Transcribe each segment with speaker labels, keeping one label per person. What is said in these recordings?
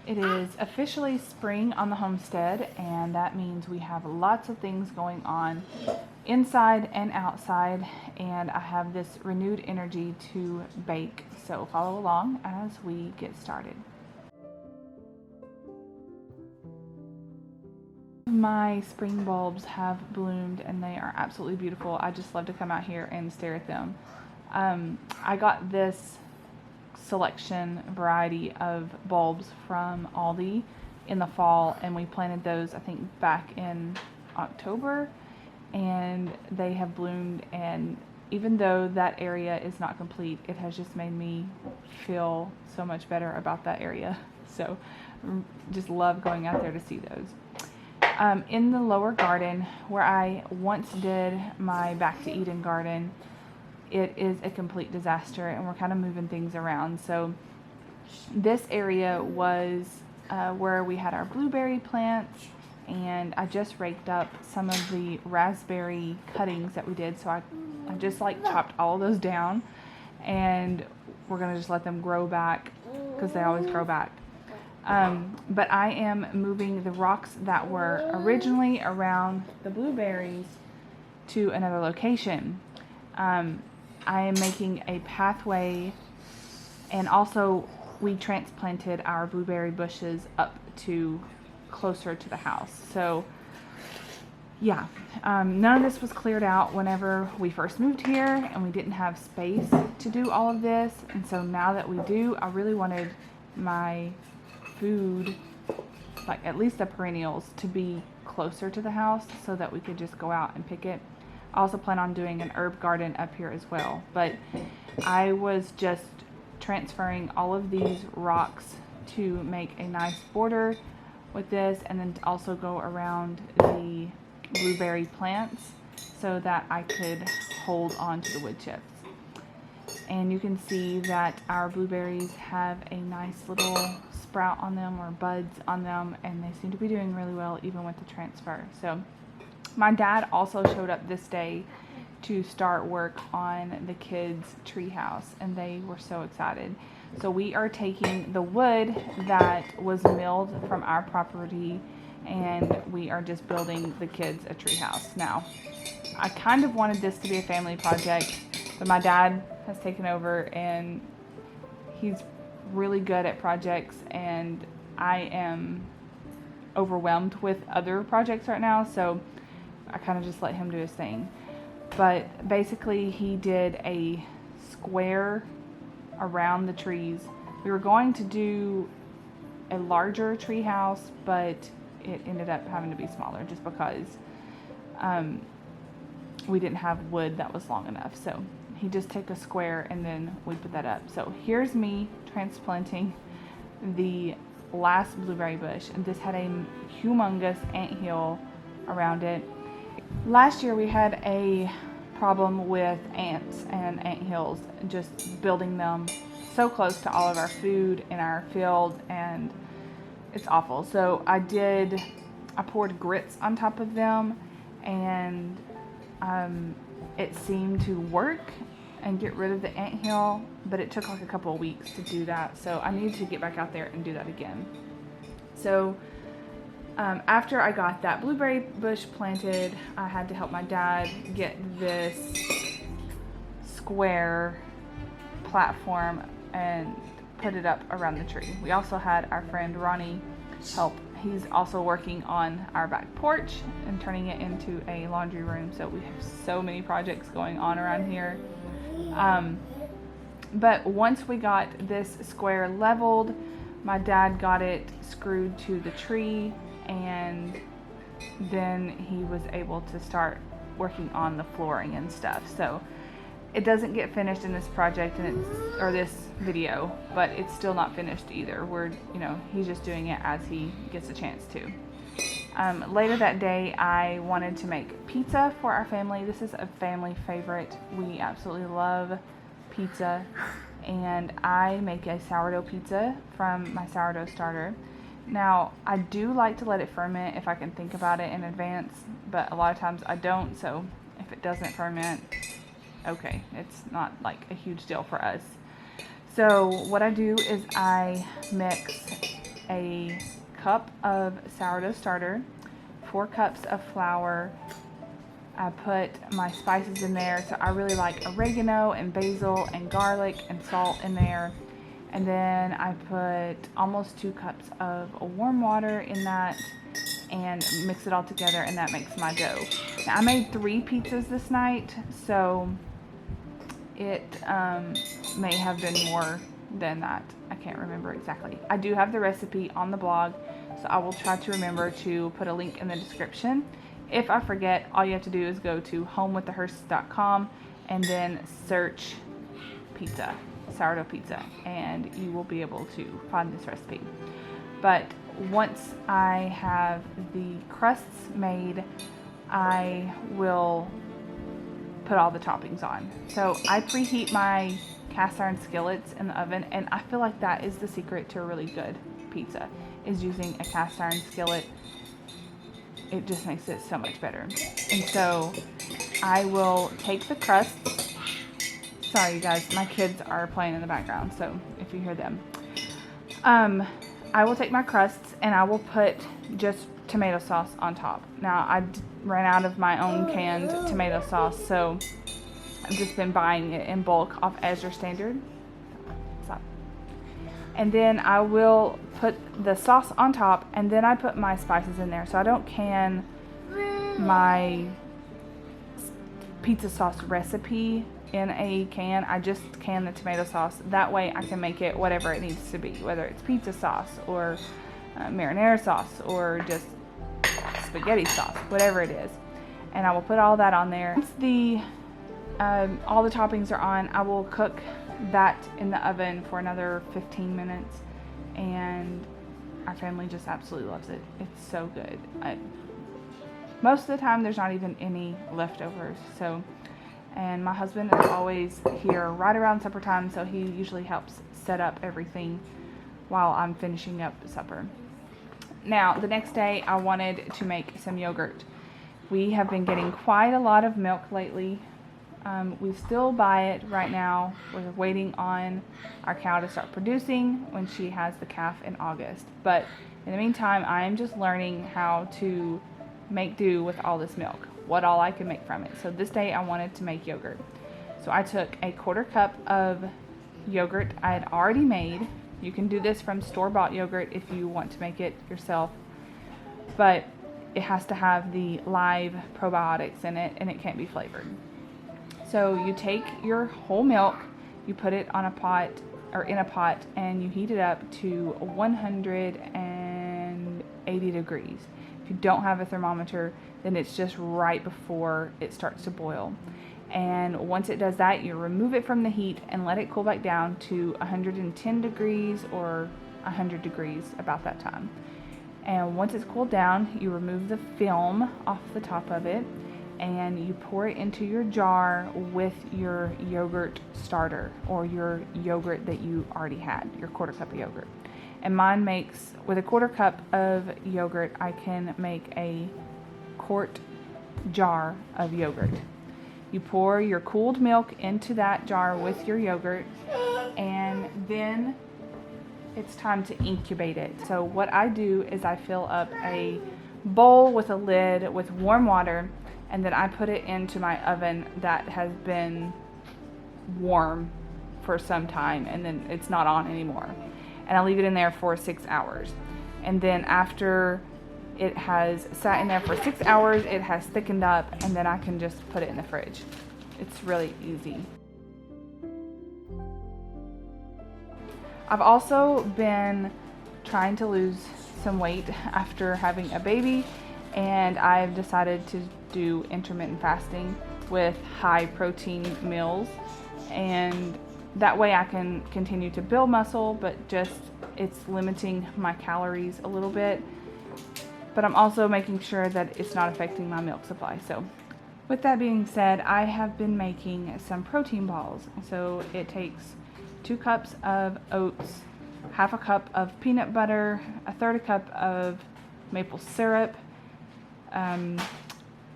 Speaker 1: It is officially spring on the homestead, and that means we have lots of things going on inside and outside, and I have this renewed energy to bake. So follow along as we get started. My spring bulbs have bloomed and they are absolutely beautiful. I just love to come out here and stare at them. I got this selection variety of bulbs from Aldi in the fall, and we planted those I think back in October, and they have bloomed, and even though that area is not complete, it has just made me feel so much better about that area. So just love going out there to see those. In the lower garden where I once did my Back to Eden garden, it is a complete disaster, and we're kind of moving things around. So this area was where we had our blueberry plants, and I just raked up some of the raspberry cuttings that we did. So I just like chopped all of those down, and we're gonna just let them grow back because they always grow back. But I am moving the rocks that were originally around the blueberries to another location. I am making a pathway, and also we transplanted our blueberry bushes up to closer to the house. So yeah, none of this was cleared out whenever we first moved here, and we didn't have space to do all of this. And so now that we do, I really wanted my food, like at least the perennials, to be closer to the house so that we could just go out and pick it. I also plan on doing an herb garden up here as well, but I was just transferring all of these rocks to make a nice border with this, and then to also go around the blueberry plants so that I could hold on to the wood chips. And you can see that our blueberries have a nice little sprout on them, or buds on them, and they seem to be doing really well even with the transfer. So my dad also showed up this day to start work on the kids' treehouse, and they were so excited. So we are taking the wood that was milled from our property, and we are just building the kids a treehouse. Now, I kind of wanted this to be a family project, but my dad has taken over, and he's really good at projects, and I am overwhelmed with other projects right now, so I kind of just let him do his thing. But basically he did a square around the trees. We were going to do a larger tree house, but it ended up having to be smaller just because we didn't have wood that was long enough. So he just took a square and then we put that up. So here's me transplanting the last blueberry bush, and this had a humongous anthill around it. Last year we had a problem with ants and anthills, just building them so close to all of our food in our field, and it's awful. So I poured grits on top of them, and it seemed to work and get rid of the anthill, but it took like a couple of weeks to do that. So I need to get back out there and do that again. So after I got that blueberry bush planted, I had to help my dad get this square platform and put it up around the tree. We also had our friend Ronnie help. He's also working on our back porch and turning it into a laundry room. So we have so many projects going on around here. But once we got this square leveled, my dad got it screwed to the tree, and then he was able to start working on the flooring and stuff. So it doesn't get finished in this project or this video, but it's still not finished either. He's just doing it as he gets a chance to. Later that day, I wanted to make pizza for our family. This is a family favorite. We absolutely love pizza, and I make a sourdough pizza from my sourdough starter. Now, I do like to let it ferment if I can think about it in advance, but a lot of times I don't, so if it doesn't ferment, okay, it's not like a huge deal for us. So what I do is I mix a cup of sourdough starter, 4 cups of flour. I put my spices in there, so I really like oregano and basil and garlic and salt in there. And then I put almost 2 cups of warm water in that and mix it all together, and that makes my dough. Now, I made 3 pizzas this night, so it may have been more than that. I can't remember exactly. I do have the recipe on the blog, so I will try to remember to put a link in the description. If I forget, all you have to do is go to homewiththehearsts.com and then search pizza, sourdough pizza, and you will be able to find this recipe. But once I have the crusts made, I will put all the toppings on. So I preheat my cast iron skillets in the oven, and I feel like that is the secret to a really good pizza, is using a cast iron skillet. It just makes it so much better. And so I will take the crusts. Sorry you guys, my kids are playing in the background, so if you hear them. I will take my crusts and I will put just tomato sauce on top. Now I ran out of my own canned tomato sauce, so I've just been buying it in bulk off Azure Standard. Stop. And then I will put the sauce on top, and then I put my spices in there. So I don't can my pizza sauce recipe in a can. I just can the tomato sauce. That way I can make it whatever it needs to be, whether it's pizza sauce or marinara sauce or just spaghetti sauce, whatever it is. And I will put all that on there. Once all the toppings are on, I will cook that in the oven for another 15 minutes, and our family just absolutely loves it. It's so good. Most of the time there's not even any leftovers. So, and my husband is always here right around supper time, so he usually helps set up everything while I'm finishing up supper. Now, the next day I wanted to make some yogurt. We have been getting quite a lot of milk lately. We still buy it right now. We're waiting on our cow to start producing when she has the calf in August. But in the meantime, I am just learning how to make do with all this milk, what all I can make from it. So this day I wanted to make yogurt. So I took a 1/4 cup of yogurt I had already made. You can do this from store-bought yogurt if you want to make it yourself, but it has to have the live probiotics in it, and it can't be flavored. So you take your whole milk, you put it on a pot, or in a pot, and you heat it up to 180 degrees. If you don't have a thermometer, then it's just right before it starts to boil. And once it does that, you remove it from the heat and let it cool back down to 110 degrees or 100 degrees about that time. And once it's cooled down, you remove the film off the top of it, and you pour it into your jar with your yogurt starter, or your yogurt that you already had, your 1/4 cup of yogurt. And mine makes, with a 1/4 cup of yogurt, I can make a quart jar of yogurt. You pour your cooled milk into that jar with your yogurt, and then it's time to incubate it. So what I do is I fill up a bowl with a lid with warm water, and then I put it into my oven that has been warm for some time, and then it's not on anymore. And I leave it in there for 6 hours. And then after it has sat in there for 6 hours, it has thickened up, and then I can just put it in the fridge. It's really easy. I've also been trying to lose some weight after having a baby, and I've decided to do intermittent fasting with high protein meals, and that way I can continue to build muscle, but just it's limiting my calories a little bit, but I'm also making sure that it's not affecting my milk supply. So with that being said, I have been making some protein balls. So it takes 2 cups of oats, 1/2 cup of peanut butter, 1/3 cup of maple syrup.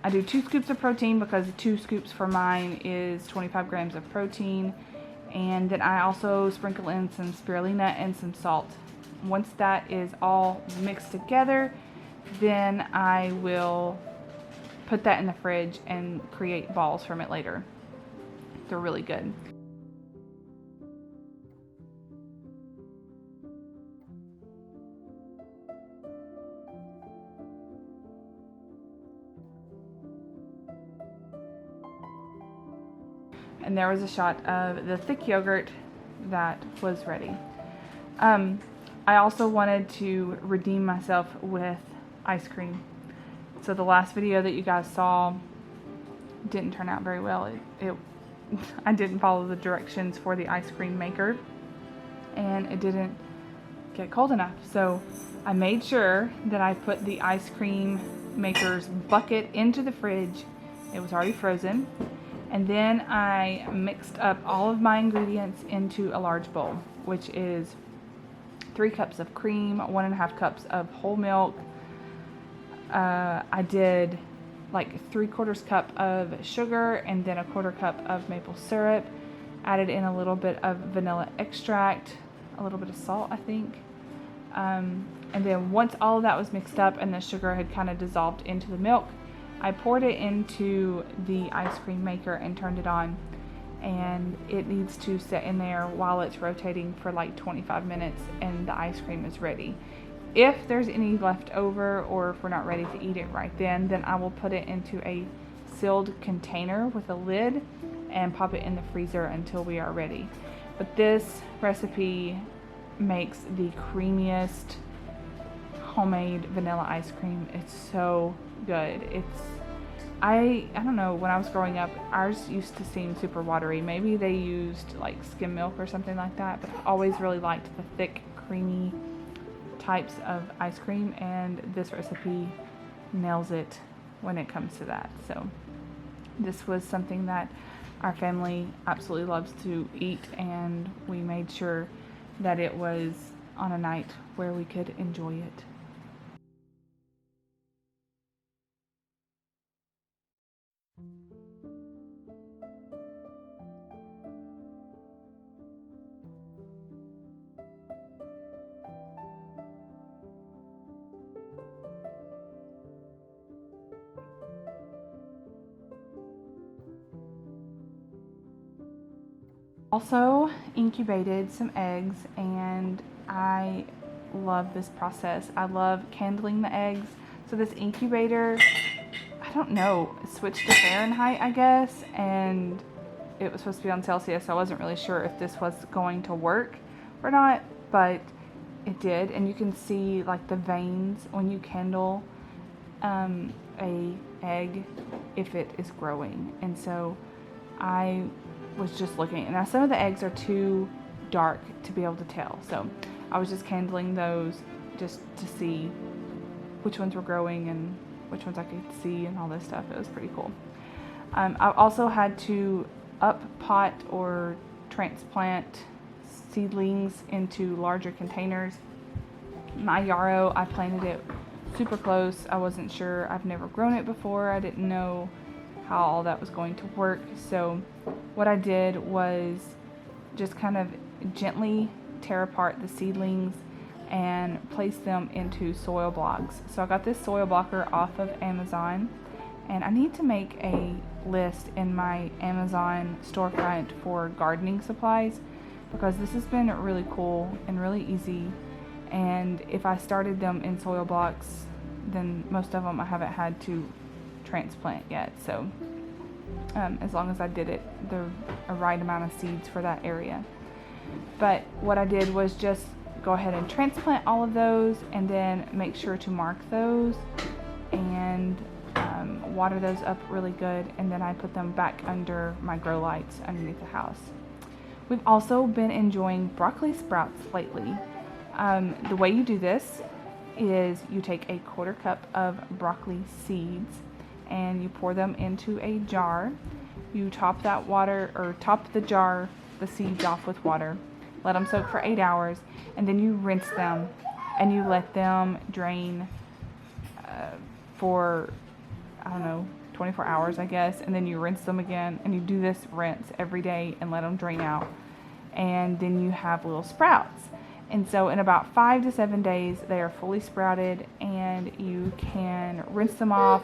Speaker 1: I do 2 scoops of protein because 2 scoops for mine is 25 grams of protein. And then I also sprinkle in some spirulina and some salt once that is all mixed together, then I will put that in the fridge and create balls from it later. They're really good. And there was a shot of the thick yogurt that was ready. I also wanted to redeem myself with ice cream. So the last video that you guys saw didn't turn out very well. I didn't follow the directions for the ice cream maker, and it didn't get cold enough. So I made sure that I put the ice cream maker's bucket into the fridge. It was already frozen. And then I mixed up all of my ingredients into a large bowl, which is 3 cups of cream, 1.5 cups of whole milk. I did like 3/4 cup of sugar and then 1/4 cup of maple syrup. Added in a little bit of vanilla extract, a little bit of salt, I think. And then once all of that was mixed up and the sugar had kind of dissolved into the milk, I poured it into the ice cream maker and turned it on. And it needs to sit in there while it's rotating for like 25 minutes and the ice cream is ready. If there's any left over, or if we're not ready to eat it right then I will put it into a sealed container with a lid and pop it in the freezer until we are ready. But this recipe makes the creamiest homemade vanilla ice cream. It's so good. I don't know, when I was growing up, ours used to seem super watery. Maybe they used like skim milk or something like that, but I've always really liked the thick, creamy types of ice cream, and this recipe nails it when it comes to that. So this was something that our family absolutely loves to eat, and we made sure that it was on a night where we could enjoy it. Also incubated some eggs, and I love this process. I love candling the eggs. So this incubator, I don't know, switched to Fahrenheit, I guess, and it was supposed to be on Celsius, so I wasn't really sure if this was going to work or not, but it did. And you can see like the veins when you candle a egg if it is growing. And so I was just looking, and now some of the eggs are too dark to be able to tell, so I was just candling those just to see which ones were growing and which ones I could see and all this stuff. It was pretty cool. I also had to up pot or transplant seedlings into larger containers. My yarrow, I planted it super close. I wasn't sure. I've never grown it before. I didn't know how all that was going to work. So what I did was just kind of gently tear apart the seedlings and place them into soil blocks. So I got this soil blocker off of Amazon, and I need to make a list in my Amazon storefront for gardening supplies, because this has been really cool and really easy. And if I started them in soil blocks, then most of them I haven't had to transplant yet. So as long as I did it the right amount of seeds for that area. But what I did was just go ahead and transplant all of those, and then make sure to mark those and water those up really good, and then I put them back under my grow lights underneath the house. We've also been enjoying broccoli sprouts lately. The way you do this is you take a 1/4 cup of broccoli seeds and you pour them into a jar. You top that water, or top the jar, the seeds off with water. Let them soak for 8 hours, and then you rinse them and you let them drain for, I don't know, 24 hours, I guess, and then you rinse them again, and you do this rinse every day and let them drain out, and then you have little sprouts. And so in about 5 to 7 days, they are fully sprouted, and you can rinse them off,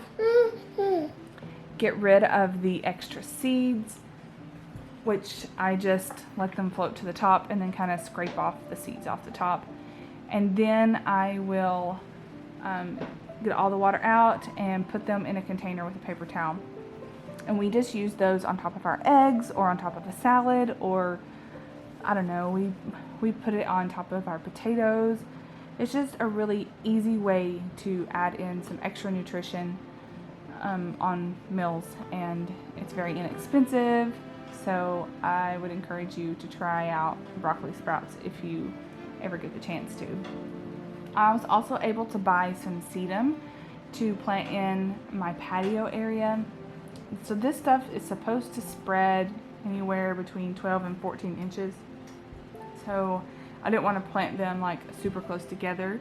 Speaker 1: get rid of the extra seeds, which I just let them float to the top and then kind of scrape off the seeds off the top. And then I will get all the water out and put them in a container with a paper towel. And we just use those on top of our eggs or on top of a salad, or I don't know, we put it on top of our potatoes. It's just a really easy way to add in some extra nutrition on meals, and it's very inexpensive. So I would encourage you to try out broccoli sprouts if you ever get the chance to. I was also able to buy some sedum to plant in my patio area. So this stuff is supposed to spread anywhere between 12 and 14 inches. So I didn't want to plant them like super close together.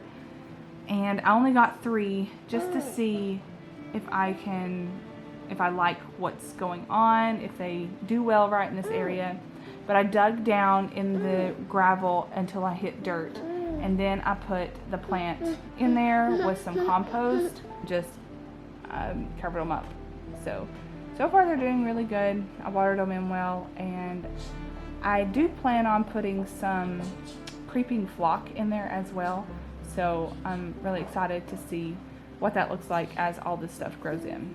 Speaker 1: And I only got 3 just to see if I like what's going on, if they do well right in this area. But I dug down in the gravel until I hit dirt, and then I put the plant in there with some compost, just covered them up. So far they're doing really good. I watered them in well, and I do plan on putting some creeping flock in there as well. So I'm really excited to see what that looks like as all this stuff grows in.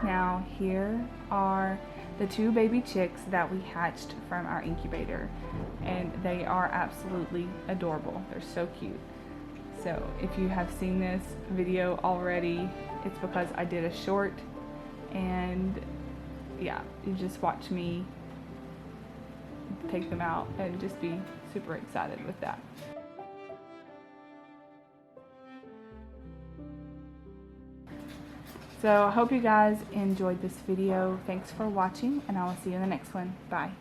Speaker 1: Now here are the 2 baby chicks that we hatched from our incubator, and they are absolutely adorable. They're so cute. So if you have seen this video already, it's because I did a short, and yeah, you just watch me take them out and just be super excited with that. So I hope you guys enjoyed this video. Thanks for watching, and I will see you in the next one. Bye.